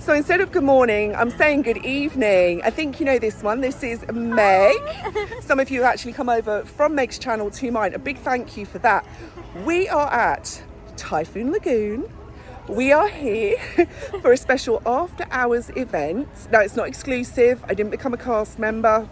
So instead of good morning, I'm saying good evening. I think you know this one. This is Meg. Some of you have actually come over from Meg's channel to mine. A big thank you for that. We are at Typhoon Lagoon. We are here for a special after hours event. Now it's not exclusive. I didn't become a cast member.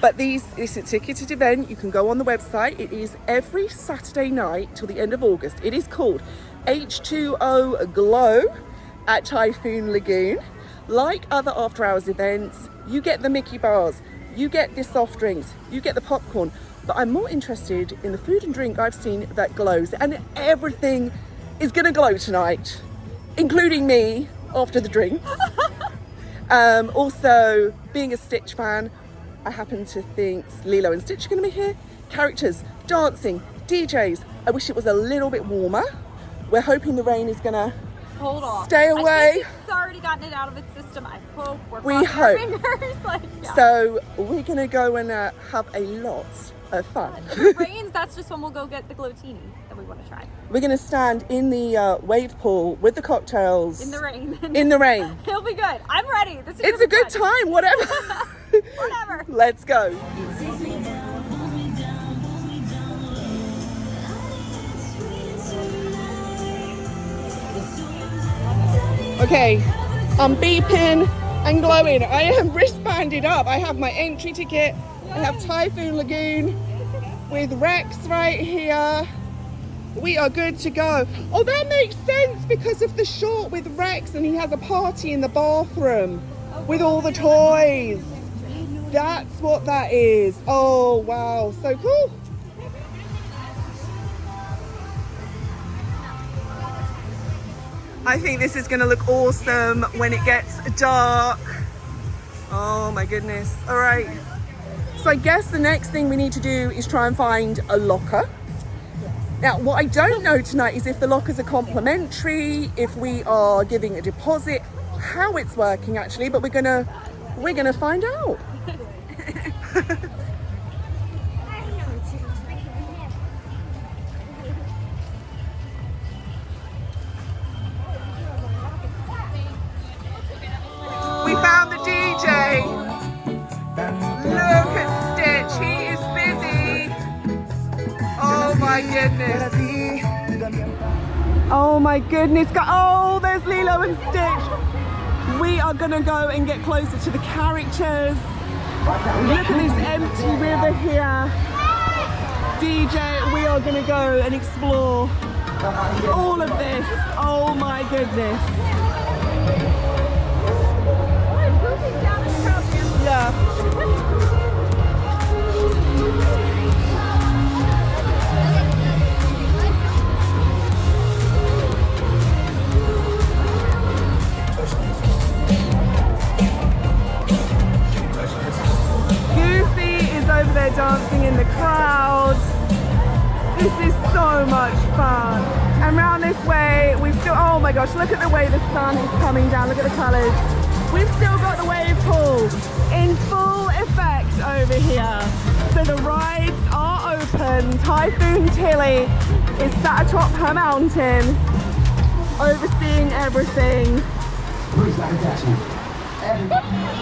But this is a ticketed event. You can go on the website. It is every Saturday night till the end of August. It is called H2O Glow at Typhoon Lagoon. Like other after hours events, you get the Mickey bars, you get the soft drinks, you get the popcorn, but I'm more interested in the food and drink I've seen that glows, and everything is gonna glow tonight, including me after the drinks. Also, being a Stitch fan, I happen to think Lilo and Stitch are gonna be here. Characters, dancing, DJs. I wish it was a little bit warmer. We're hoping the rain is gonna stay away. I think it's already gotten it out of its system. I hope. We hope. Fingers. Like, yeah. So we're gonna go and have a lot of fun. If it rains, that's just when we'll go get the glowtini that we want to try. We're gonna stand in the wave pool with the cocktails. In the rain. In the rain. It'll be good. I'm ready. It's a good time, whatever. Whatever. Let's go. Okay, I'm beeping and glowing. I am wristbanded up. I have my entry ticket. I have Typhoon Lagoon with Rex right here. We are good to go. Oh, that makes sense because of the short with Rex, and he has a party in the bathroom with all the toys. That's what that is. Oh, wow, so cool. I think this is gonna look awesome when it gets dark. Oh my goodness. All right. So I guess the next thing we need to do is try and find a locker. Now, what I don't know tonight is if the lockers are complimentary, if we are giving a deposit, how it's working actually, but we're gonna find out. We found the DJ. Look at Stitch, he is busy. Oh my goodness. Oh my goodness. Oh, there's Lilo and Stitch. We are gonna go and get closer to the characters. Look at this empty river here. DJ, we are gonna go and explore all of this. Oh my goodness. Yeah. Goofy is over there dancing in the crowd. This is so much fun. And round this way, we've still, oh my gosh, look at the way the sun is coming down. Look at the colours. We've still got the wave pool in full effect over here. So the rides are open. Typhoon Tilly is sat atop her mountain, overseeing everything.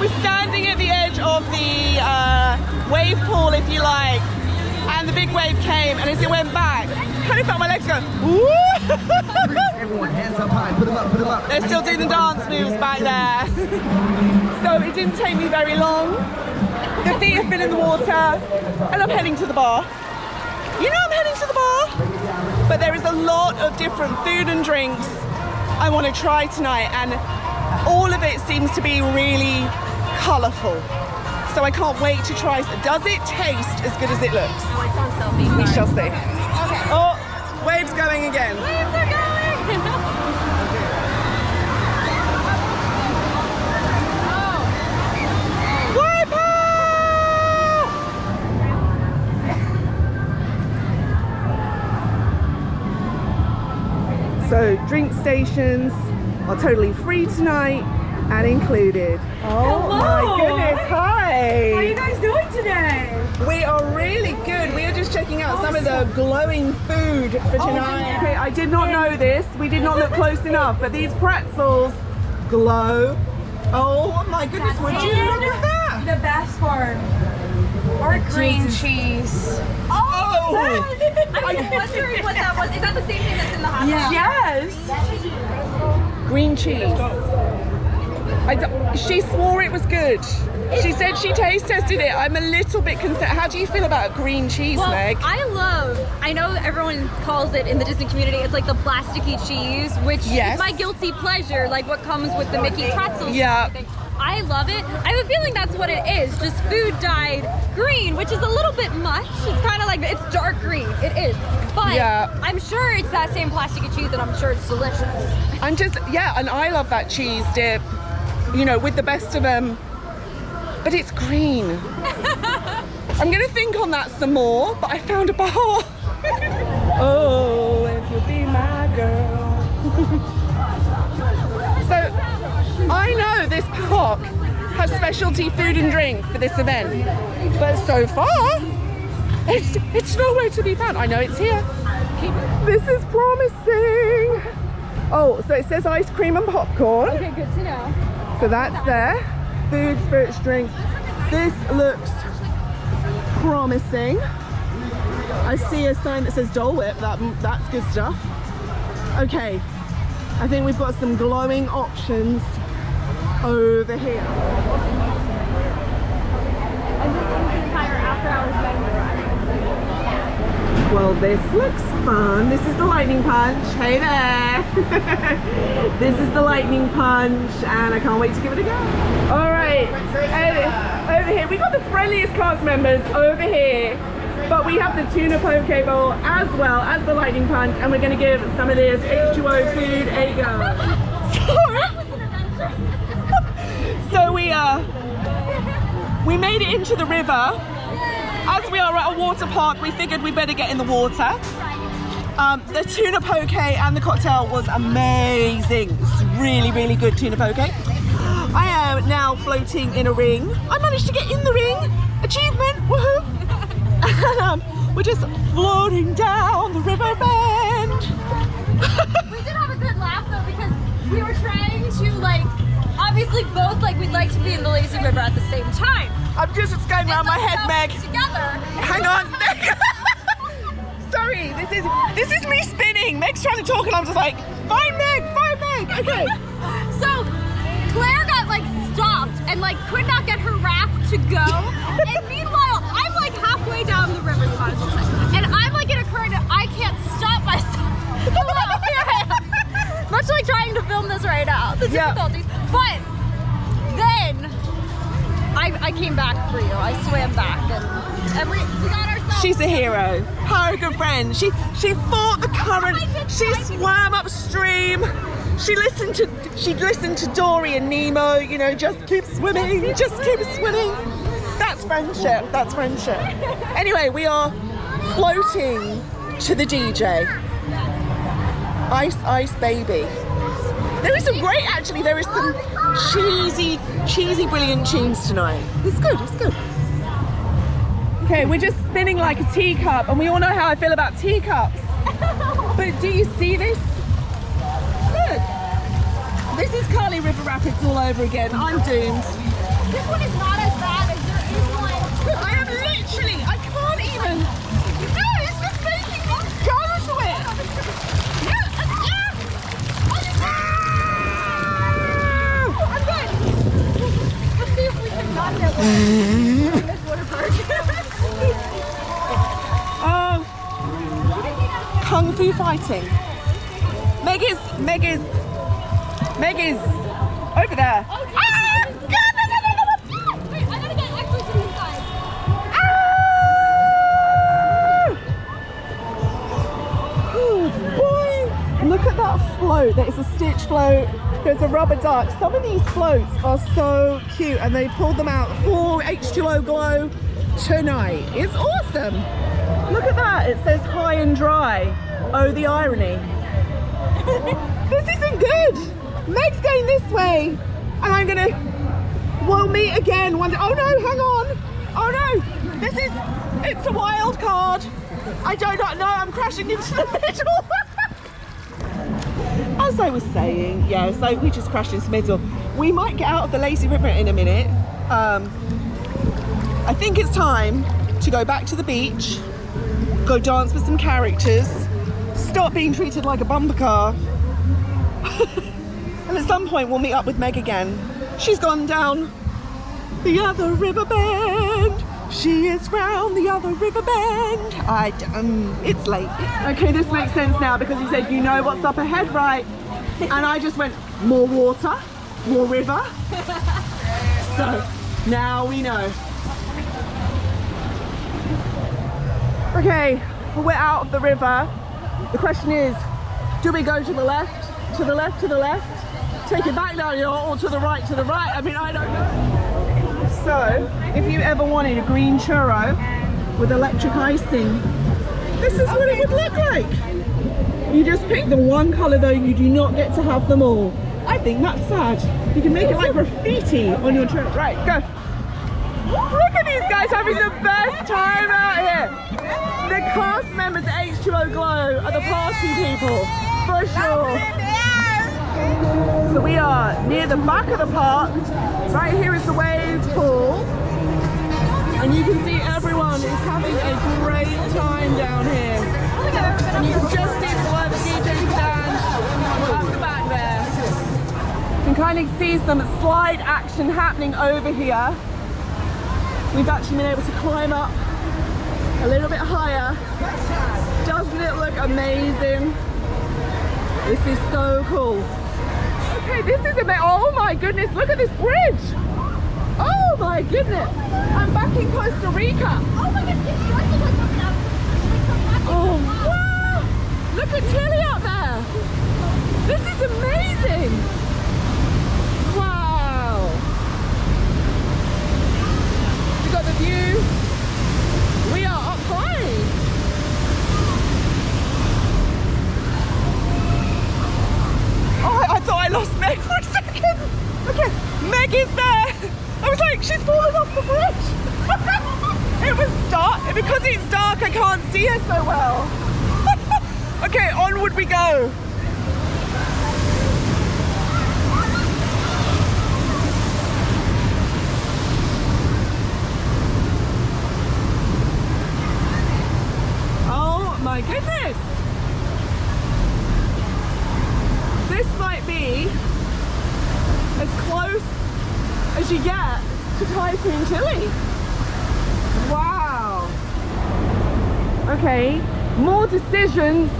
We're standing at the edge of the wave pool, if you like, and the big wave came, and as it went back, I kind of felt my legs go, woo! Everyone, hands up high, put them up, put them up. They're still doing the dance moves back there. So it didn't take me very long. The feet have been in the water, and I'm heading to the bar. You know I'm heading to the bar, but there is a lot of different food and drinks I want to try tonight, and all of it seems to be really colourful. So I can't wait to try. Does it taste as good as it looks? We shall see. Okay. Oh, waves going again. Waves are going. So drink stations are totally free tonight and included. Oh Hello. My goodness, hi! How are you guys doing today? We are really good. We are just checking out some of the glowing food for tonight. Okay, I did not know this. We did not look close enough, but these pretzels Glow. Oh my goodness, would you look at that? The best part. Or green cheese. Oh! I was wondering what that was. Is that the same thing that's in the hot dog? Yes. Green cheese. She swore it was good. She said she taste tested it. I'm a little bit concerned. How do you feel about green cheese, Well, Meg? I know everyone calls it in the Disney community, it's like the plasticky cheese, which Yes. is my guilty pleasure, like what comes with the Mickey pretzels. Yeah. And everything. I love it. I have a feeling that's what it is, just food dyed green, which is a little bit much. It's kind of like, it's dark green. It is. But Yeah. I'm sure it's that same plasticky cheese and I'm sure it's delicious. And I love that cheese dip, you know, with the best of them. But it's green. I'm gonna think on that some more, but I found a bar. Oh, if you'll be my girl. So, I know this park has specialty food and drink for this event, but so far, it's nowhere to be found. I know it's here. This is promising. Oh, so it says ice cream and popcorn. Okay, good to know. So that's there. Food, spirits, drinks. This looks promising. I see a sign that says Dole Whip. That's good stuff. Okay, I think we've got some glowing options over here. Well, this looks fun. This is the lightning punch. Hey there. This is the lightning punch, and I can't wait to give it a go. All right, over here. We got the friendliest cast members over here, but we have the tuna poke bowl as well as the lightning punch, and we're going to give some of this H2O food a go. So we made it into the river. As we are at a water park, we figured we better get in the water. The tuna poke and the cocktail was amazing. It's really, really good tuna poke. I am now floating in a ring. I managed to get in the ring. Achievement, woohoo! And we're just floating down the river bend. We did have a good laugh though, because we were trying to obviously both we'd like to be in the lazy river at the same time. I'm just going around my head, Meg. Together. Hang on. Sorry, this is me spinning. Meg's trying to talk and I'm just like, fine Meg. Okay. So Claire got stopped and could not get her raft to go. And meanwhile, I'm halfway down the river, and I'm in a current and I can't stop myself. Much like trying to film this right now. The difficulties. But then I came back for you. I swam back and we got ourselves. She's a hero. Her good friend. She fought the current. She swam upstream. She listened to Dory and Nemo. You know, just keep swimming. Just keep swimming. That's friendship. That's friendship. Anyway, we are floating to the DJ. Ice baby. There is some great, actually, there is some cheesy, brilliant tunes tonight. It's good. Okay, we're just spinning like a teacup, and we all know how I feel about teacups. But do you see this? Look. This is Carly River Rapids all over again. I'm doomed. This one is not as bad as there is one. I am literally, I can't even. No, it's just making me go to it. I'm good. Let's see if we can not get one in this water park. Oh, kung fu fighting. Meg is over there. Okay. Wait, I gotta get actually to the side. Oh boy, look at that float. There is a stitch float. There's a rubber duck. Some of these floats are so cute, and they pulled them out for H2O Glow tonight. It's awesome. Look at that. It says high and dry. Oh, the irony. This isn't good. Meg's going this way, and I'm gonna. We'll meet again one day. Oh no, hang on. Oh no, it's a wild card. I do not know, I'm crashing into the middle. I as I was saying, yeah, so we just crashed into the middle. We might get out of the lazy river in a minute. I think it's time to go back to the beach, go dance with some characters, stop being treated like a bumper car. And at some point we'll meet up with Meg again. She's gone down the other river bend. She is round the other river bend. It's late. Okay, this makes sense now because he said, you know what's up ahead, right? And I just went, more water, more river. So now we know. Okay, we're out of the river. The question is, do we go to the left, to the left, to the left? Take it back down, or to the right, to the right? I mean, I don't know. So, if you ever wanted a green churro with electric icing, this is what it would look like. You just pick the one colour though, you do not get to have them all. I think that's sad. You can make it like graffiti on your churro. Right, go. Look at these guys having the best time out here. The cast members at H2O Glow are the party people, for sure. So we are near the back of the park. Right here is the wave pool. And you can see everyone is having a great time down here. And you can just see the live DJ stand at the back there. You can kind of see some slide action happening over here. We've actually been able to climb up a little bit higher. Doesn't it look amazing? This is so cool. Okay, this is amazing. Oh my goodness, look at this bridge. Oh my goodness. I'm back in Costa Rica. Oh my goodness. Oh wow. Look at Tilly up there. This is amazing. Wow. We've got the view. We are up high. Oh, I thought I lost Meg for a second. Okay, Meg is there. I was like, she's fallen off the bridge. It was dark. Because it's dark, I can't see her so well. Okay, onward we go. Oh my goodness. This might be as close as you get to Typhoon Tilly. Wow. Okay, more decisions.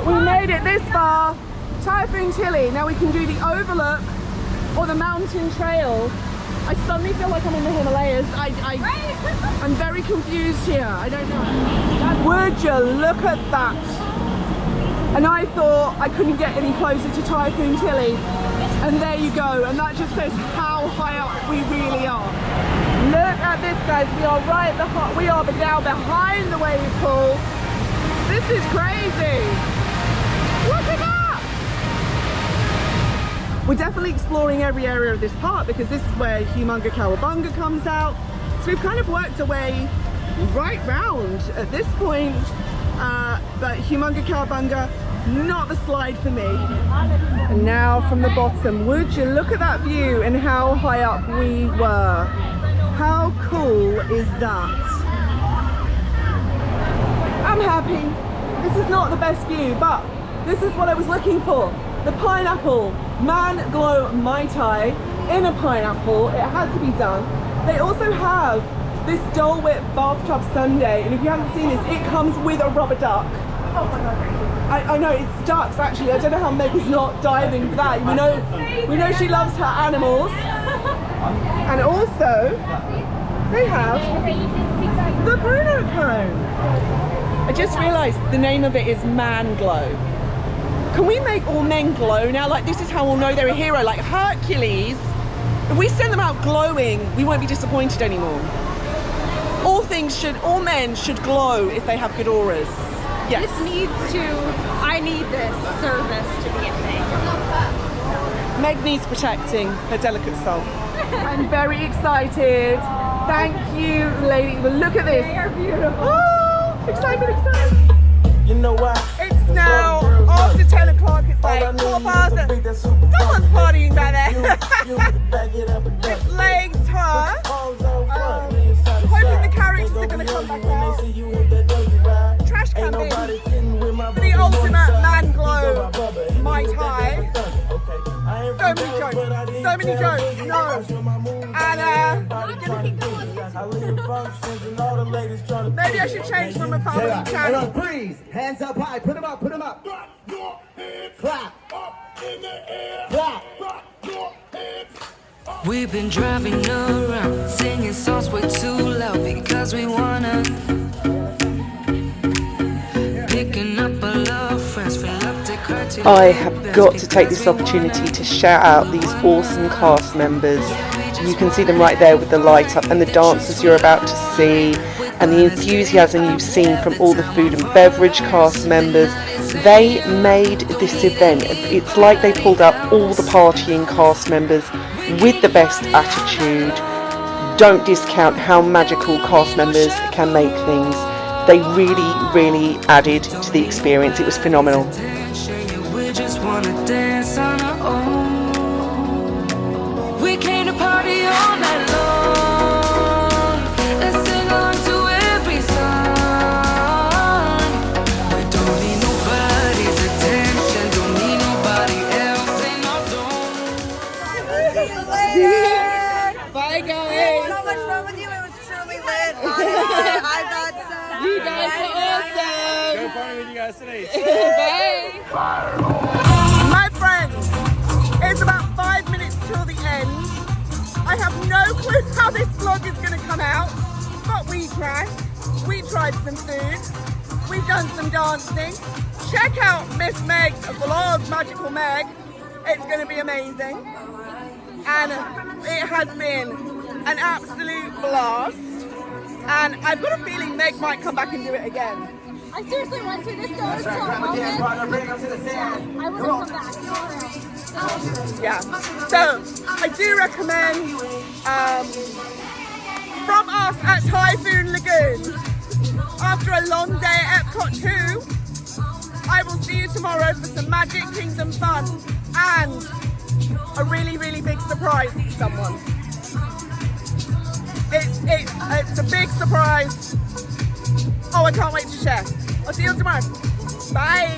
We made it this far. Typhoon Tilly. Now we can do the overlook or the mountain trail. I suddenly feel like I'm in the Himalayas. I'm very confused here. I don't know. Would you look at that? And I thought I couldn't get any closer to Typhoon Tilly. And there you go. And that just says how high up we really are. Look at this, guys. We are right at the hot. We are now behind the wave pool. This is crazy. Look at that. We're definitely exploring every area of this park because this is where Humunga Cowabunga comes out. So we've kind of worked our way right round at this point. But Humunga Cowabunga, not the slide for me. And now from the bottom, would you look at that view and how high up we were. How cool is that? I'm happy. This is not the best view, but this is what I was looking for. The pineapple Man Glow Mai Tai in a pineapple. It had to be done. They also have this Dole Whip bathtub sundae, and if you haven't seen this, it comes with a rubber duck. Oh my god. I know, it's ducks actually. I don't know how Meg is not diving for that. We know she loves her animals. And also, they have the Bruno cone. I just realised the name of it is Man Glow. Can we make all men glow now? Like, this is how we'll know they're a hero. Like Hercules, if we send them out glowing, we won't be disappointed anymore. All men should glow if they have good auras. Yes. I need this service to be a thing. Meg needs protecting, her delicate soul. I'm very excited. Thank you, lady. But look at this. They are beautiful. Oh, excitement. You know why? It's now after 10 o'clock. Like, someone's partying back there. It's late tour. Hoping the characters are going to come back out. Trash can bin. For the ultimate man glow, Mai Tai. So many jokes, no. And maybe I should change from a family channel. Freeze! Hands up high, put them up, put them up. Clap. Clap. We've been driving around, singing songs way too loud because we wanna. Picking up our love friends, fill up the criteria. I have got to take this opportunity to shout out these awesome cast members. You can see them right there with the light up and the dancers you're about to see and the enthusiasm you've seen from all the food and beverage cast members. They made this event. It's like they pulled up all the partying cast members with the best attitude. Don't discount how magical cast members can make things. They really added to the experience. It was phenomenal. We just wanna dance on our own. We came to party all night long. Let's sing along to every song. We don't need nobody's attention, don't need nobody else in our zone. Bye guys. So much fun with you. It was truly lit. I got some. You guys were awesome. Go party with you guys today. Bye. My friends, it's about 5 minutes till the end. I have no clue how this vlog is going to come out, but we drank, we tried some food, we've done some dancing. Check out Miss Meg's vlog, Magical Meg. It's going to be amazing. And it has been an absolute blast. And I've got a feeling Meg might come back and do it again. I seriously went to this go so moment. I would have come back. Yeah, so I do recommend from us at Typhoon Lagoon, after a long day at Epcot 2, I will see you tomorrow for some Magic Kingdom fun and a really big surprise for someone. It's a big surprise. Oh, I can't wait to share. I'll see you tomorrow. Bye.